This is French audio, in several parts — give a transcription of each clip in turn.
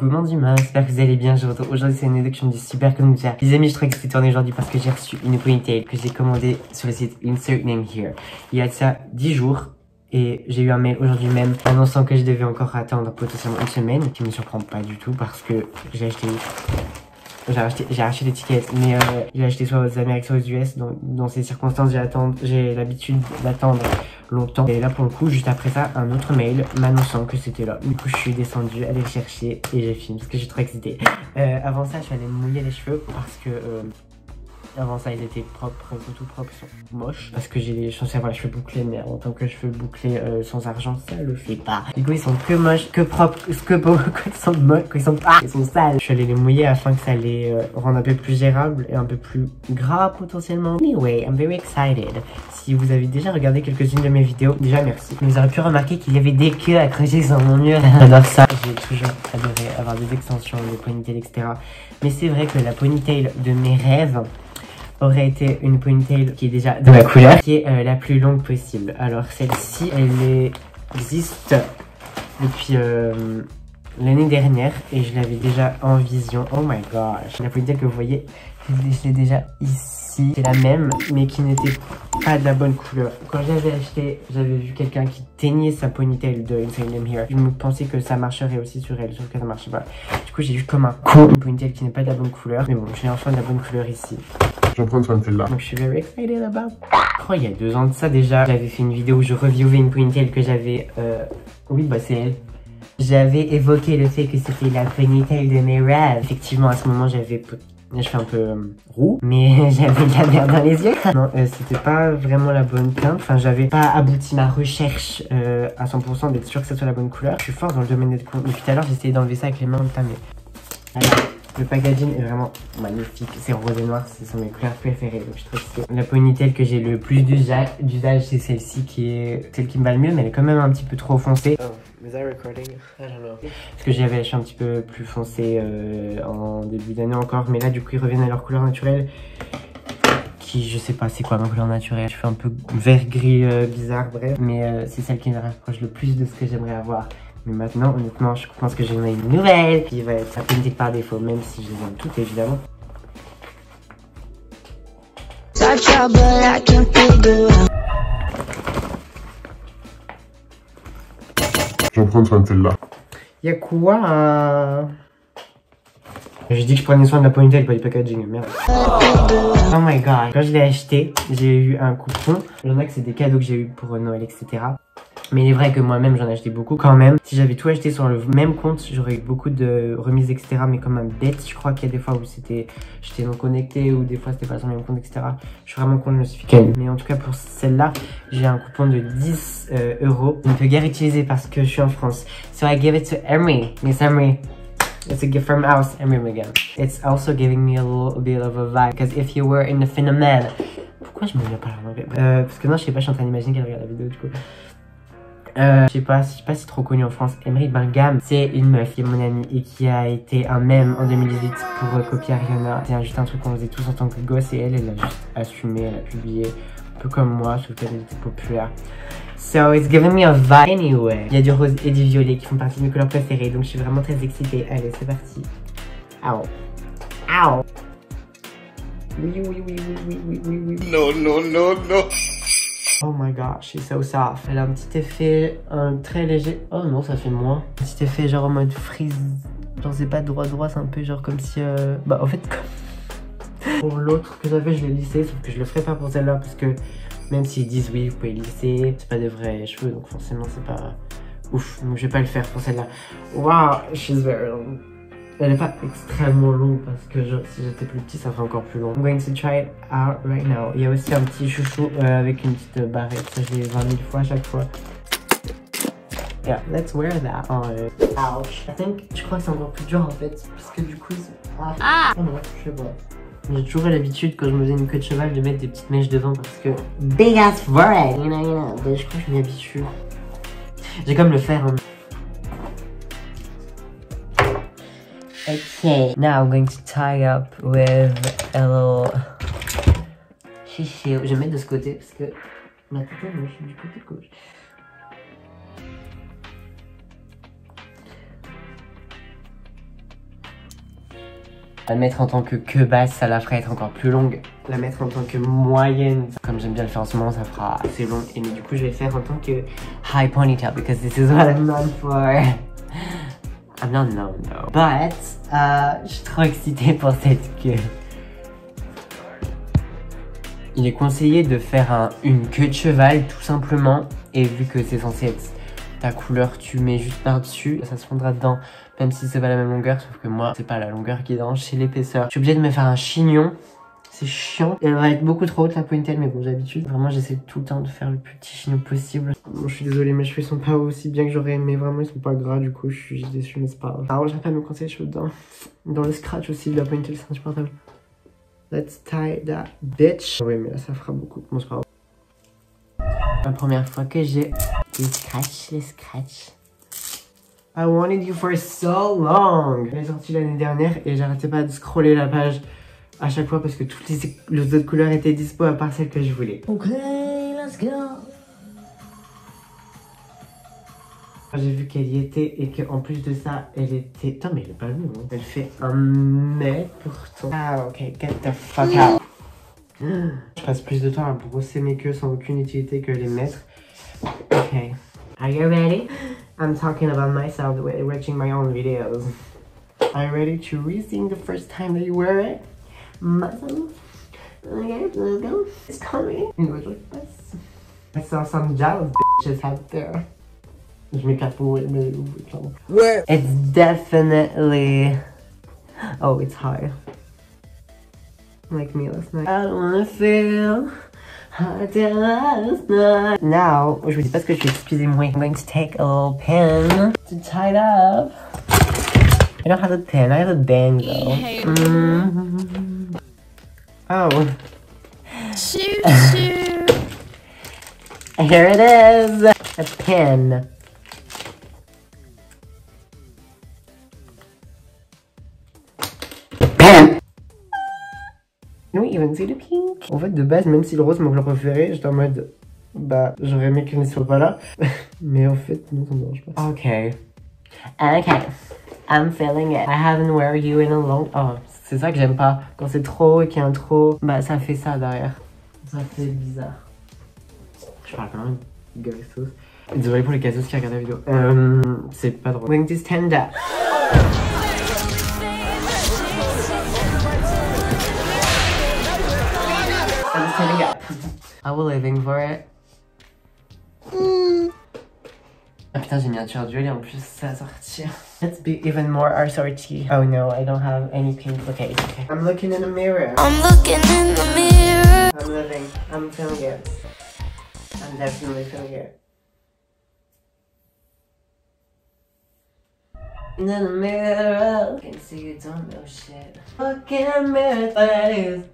coucou mon dimanche, j'espère que vous allez bien. Je retrouve aujourd'hui, c'est une introduction du super conducteur. Les amis, je trouvais que c'était tourné aujourd'hui parce que j'ai reçu une ponytail que j'ai commandée sur le site Insert Name Here. Il y a de ça 10 jours. Et j'ai eu un mail aujourd'hui même annonçant que je devais encore attendre potentiellement une semaine, qui me surprend pas du tout parce que j'ai acheté l'étiquette, mais j'ai acheté soit aux Amériques soit aux US. Dans ces circonstances, j'ai l'habitude d'attendre longtemps. Et là pour le coup, juste après ça, un autre mail m'annonçant que c'était là. Du coup, je suis descendue aller le chercher et j'ai filmé parce que j'ai trop excité. Avant ça, je suis allée me mouiller les cheveux parce que avant ça, ils étaient propres, tout propres, ils sont moches. Parce que j'ai censé avoir les cheveux bouclés, mais en tant que cheveux bouclés sans argent, ça le fait pas. Du coup, ils sont que moches, que propres, que beaux, quand ils sont moches, quand ils sont sales. Je suis allée les mouiller afin que ça les rende un peu plus gérable et un peu plus gras potentiellement. Anyway, I'm very excited. Si vous avez déjà regardé quelques-unes de mes vidéos, déjà merci. Vous aurez pu remarquer qu'il y avait des queues accrochées sur mon mur. J'adore ça. J'ai toujours adoré avoir des extensions, des ponytails, etc. Mais c'est vrai que la ponytail de mes rêves aurait été une ponytail qui est déjà de ma couleur, qui est la plus longue possible. Alors celle-ci, elle existe depuis l'année dernière et je l'avais déjà en vision. Oh my gosh, la ponytail que vous voyez, je l'ai déjà ici. C'est la même, mais qui n'était pas de la bonne couleur. Quand je l'avais acheté, j'avais vu quelqu'un qui teignait sa ponytail de Insert Name Here. Je me pensais que ça marcherait aussi sur elle, sauf que ça marchait pas. Du coup, j'ai eu comme un con une ponytail qui n'est pas de la bonne couleur. Mais bon, j'ai enfin de la bonne couleur ici. J'en prends soin de celle-là. Donc je suis very excited about. Je crois il y a 2 ans de ça déjà, j'avais fait une vidéo où je reviewais une ponytail que j'avais. Oui, bah c'est elle. J'avais évoqué le fait que c'était la ponytail de mes rêves. Effectivement, à ce moment, j'avais les cheveux un peu roux, mais j'avais de la merde dans les yeux. Non, c'était pas vraiment la bonne teinte. Enfin, j'avais pas abouti ma recherche à 100% d'être sûr que ça soit la bonne couleur. Je suis fort dans le domaine d'être con. Depuis tout à l'heure, j'ai essayé d'enlever ça avec les mains, putain, mais voilà. Le packaging est vraiment magnifique, c'est rose et noir, ce sont mes couleurs préférées, donc je suis trop excitée. La ponytail que j'ai le plus d'usage, c'est celle-ci qui est celle qui me va le mieux, mais elle est quand même un petit peu trop foncée. Oh, is that recording? I don't know. Parce que j'avais acheté un petit peu plus foncé en début d'année encore, mais là du coup ils reviennent à leur couleur naturelle. Qui, je sais pas c'est quoi ma couleur naturelle, je fais un peu vert gris bizarre, bref, mais c'est celle qui me rapproche le plus de ce que j'aimerais avoir. Mais maintenant, honnêtement, je pense que j'en ai une nouvelle qui va être ponytail par défaut, même si je les aime toutes, évidemment. J'en prends soin de celle-là. Y'a quoi J'ai dit que je prenais soin de la ponytail, pas du packaging, merde. Oh my god. Quand je l'ai acheté, j'ai eu un coupon. Il y en a que c'est des cadeaux que j'ai eu pour Noël, etc. Mais il est vrai que moi-même j'en ai acheté beaucoup quand même. Si j'avais tout acheté sur le même compte, j'aurais eu beaucoup de remises, etc. Mais comme un bête, je crois qu'il y a des fois où j'étais non connecté ou des fois c'était pas sur le même compte, etc. Je suis vraiment con, je me suis fait calme. Mais en tout cas pour celle-là, j'ai un coupon de 10 €. Je ne peux guère utiliser parce que je suis en France. So I give it to Emery. Miss Emery. It's a gift from us, Emery again. It's also giving me a little bit of a vibe. Because if you were in the phenomenon. Pourquoi je me mets pas en anglais parce que non, je sais pas, je suis en train d'imaginer qu'elle regarde la vidéo du coup. Je sais pas si c'est trop connu en France. Emery Bingham, c'est une meuf qui est mon amie et qui a été un mème en 2018 pour copier Ariana. C'est juste un truc qu'on faisait tous en tant que gosse et elle a juste assumé, elle a publié, un peu comme moi, sauf qu'elle était populaire. So it's giving me a vibe anyway. Il y a du rose et du violet qui font partie de mes couleurs préférées, donc je suis vraiment très excitée. Allez, c'est parti. Ow. Ow. Oui, oui, oui, oui, oui, oui, oui, oui. Non, non, non, non. Oh my gosh, she's so soft. Elle a un petit effet très léger. Oh non, ça fait moins. Un petit effet genre en mode freeze. Genre c'est pas droit, c'est un peu genre comme si... Bah en fait, comme... Pour l'autre que j'avais, je l'ai lissé, sauf que je le ferai pas pour celle-là parce que même s'ils disent oui, vous pouvez lisser, c'est pas de vrais cheveux, donc forcément c'est pas ouf. Donc je vais pas le faire pour celle-là. Wow, she's very long. Elle est pas extrêmement longue parce que si j'étais plus petit, ça ferait encore plus long. I'm going to try it out right now. Il y a aussi un petit chouchou avec une petite barrette. Ça, je l'ai 20 000 fois à chaque fois. Yeah, let's wear that. Ouch. Je crois que c'est encore plus dur en fait. Parce que du coup, ah non, je sais pas. J'ai toujours eu l'habitude quand je me faisais une queue de cheval de mettre des petites mèches devant parce que big ass forehead. You know. Ben, je crois que je m'y habitue. J'ai comme le faire. Hein. Okay, now I'm going to tie up with a little chichi. Je vais mettre de ce côté parce que ma tête est moche, je suis du côté gauche. La mettre en tant que basse, ça la ferait être encore plus longue. La mettre en tant que moyenne, comme j'aime bien le faire en ce moment, ça fera assez long. Et mais du coup, je vais le faire en tant que high ponytail, because this is what I'm known for. I'm not known though. But, je suis trop excitée pour cette queue. Il est conseillé de faire une queue de cheval, tout simplement. Et vu que c'est censé être ta couleur, tu mets juste par-dessus. Ça se fondra dedans, même si c'est pas la même longueur. Sauf que moi, c'est pas la longueur qui dérange, c'est l'épaisseur. Je suis obligée de me faire un chignon. C'est chiant. Elle va être beaucoup trop haute la ponytail, mais bon, j'ai l'habitude. Vraiment, j'essaie tout le temps de faire le plus petit chignon possible. Bon, je suis désolée, mes cheveux sont pas aussi bien que j'aurais aimé. Vraiment, ils sont pas gras, du coup, je suis juste déçue, mais c'est pas grave. Alors, j'arrive pas à me coincer les cheveux dedans. Dans le scratch aussi de la ponytail, c'est insupportable. Let's tie that bitch. Oui, mais là, ça fera beaucoup. Bon, c'est pas grave. La première fois que j'ai les scratch. I wanted you for so long. Elle est sortie l'année dernière et j'arrêtais pas de scroller la page à chaque fois parce que toutes les autres couleurs étaient dispo à part celle que je voulais. Ok, let's go. J'ai vu qu'elle y était et qu'en plus de ça, elle était... Putain, mais elle est pas longue, hein. Elle fait 1 mètre pourtant. Ah, ok, get the fuck out. Je passe plus de temps à brosser mes queues sans aucune utilité que les mettre. Ok. Are you ready? I'm talking about myself watching my own videos. Are you ready to re-sing the first time that you wear it? Myself? Okay, let's go. It's coming. You know, like this. I saw some jealous bitches out there. Je m'écarte pour mais clairement. Where? It's definitely... Oh, it's high. Like me last night. I don't wanna feel hard last night. Now, je vous dis pas ce que je fais, excusez-moi. I'm going to take a little pin to tie it up. I don't have a pin, I have a bang though. Oh. Shoot, shoot. Here it is. A pin. Can we even see the pink? En fait, de base, même si le rose c'est mon couleur préférée, j'étais en mode, bah, j'aurais aimé qu'il ne soit pas là. Mais en fait, non, ça me dérange pas. Ok. I'm feeling it. I haven't wear you in a long... Oh, c'est ça que j'aime pas. Quand c'est trop haut et qu'il y a un trop... Bah, ça fait ça derrière. Ça fait bizarre. Je parle quand même gazeuse. Désolé pour les gazeuses qui regardent la vidéo. C'est pas drôle. Going to stand up. I'm standing up. I will living for it. Ah putain, j'ai mis un tueur-duel et en plus ça va sortir. Let's be even more RSRT. Oh no, I don't have any pink. Okay, it's okay. I'm looking in the mirror. I'm looking in the mirror. I'm living. I'm feeling it. I'm definitely feeling it. In the mirror, I can see you don't know shit. Fucking mirror, that is.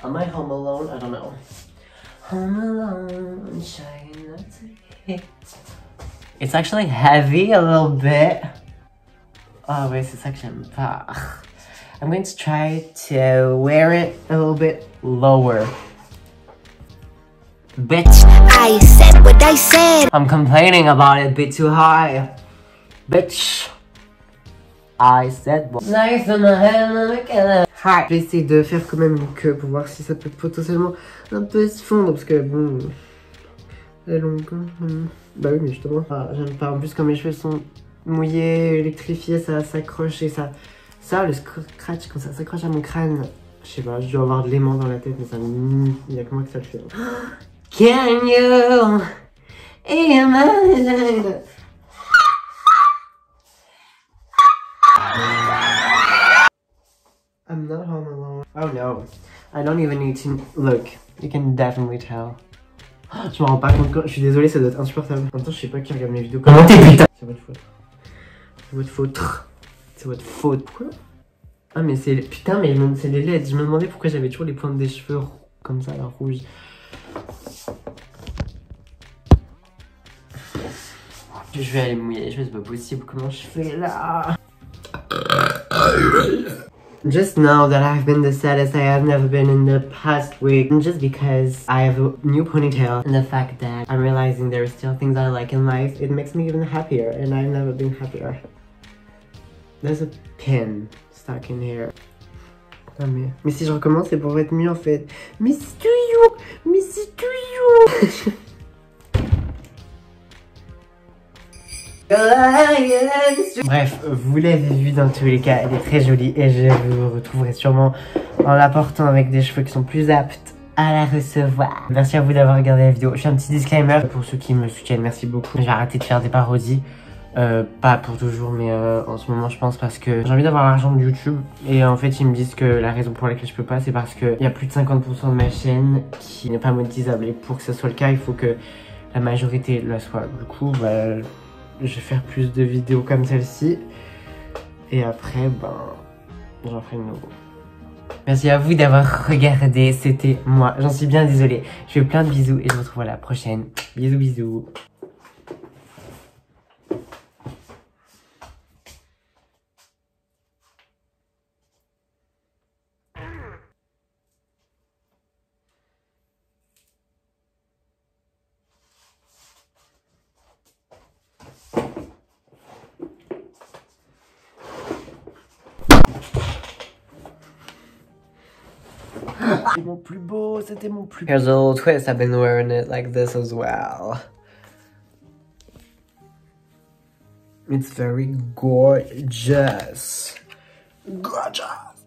Am I home alone? I don't know. Home alone, trying not to hit. It's actually heavy a little bit. Oh wait, c'est ça que j'aime pas. I'm going to try to wear it a little bit lower. Bitch, I said what I said. I'm complaining about it a bit too high. Bitch, I said what. Nice in my hand, look at it. Hi. Je vais essayer de faire quand même une queue pour voir si ça peut potentiellement un peu se fondre parce que bon, elle est longue. Bah oui, mais justement, j'aime pas. En plus, quand mes cheveux sont mouillés, électrifiés, ça s'accroche et ça, le scratch quand ça s'accroche à mon crâne. Je sais pas, je dois avoir de l'aimant dans la tête, mais ça, il y a que moi que ça le fait. Can you imagine? I'm not home alone. Oh no. I don't even need to look. You can definitely tell. Je me rends pas compte. Je suis désolée, ça doit être insupportable. En même temps, je sais pas qui regarde mes vidéos. Comment t'es putain? C'est votre faute. C'est votre faute. C'est votre faute. Pourquoi? Ah, mais c'est. Putain, mais c'est les LED. Je me demandais pourquoi j'avais toujours les pointes des cheveux comme ça, là, rouges. Je vais aller mouiller les cheveux, c'est pas possible. Comment je fais là? Just know that I've been the saddest I have never been in the past week. And just because I have a new ponytail and the fact that I'm realizing there are still things I like in life, it makes me even happier, and I've never been happier. There's a pin stuck in here. Non mais si je recommence, c'est pour être mieux en fait. Mais c'est toujours, mais c'est toujours. Bref, vous l'avez vu dans tous les cas, elle est très jolie et je vous retrouverai sûrement en la portant avec des cheveux qui sont plus aptes à la recevoir. Merci à vous d'avoir regardé la vidéo. Je fais un petit disclaimer pour ceux qui me soutiennent, merci beaucoup. J'ai arrêté de faire des parodies. Pas pour toujours, mais en ce moment je pense parce que j'ai envie d'avoir l'argent de YouTube. Et en fait ils me disent que la raison pour laquelle je peux pas, c'est parce qu'il y a plus de 50% de ma chaîne qui n'est pas monétisable. Et pour que ce soit le cas, il faut que la majorité le soit. Du coup, bah, je vais faire plus de vidéos comme celle-ci. Et après, ben, j'en ferai une nouvelle. Merci à vous d'avoir regardé, c'était moi. J'en suis bien désolée. Je fais plein de bisous et je vous retrouve à la prochaine. Bisous, bisous. C'était mon plus beau, c'était mon plus beau. Here's a little twist, I've been wearing it like this as well. It's very gorgeous. Gorgeous.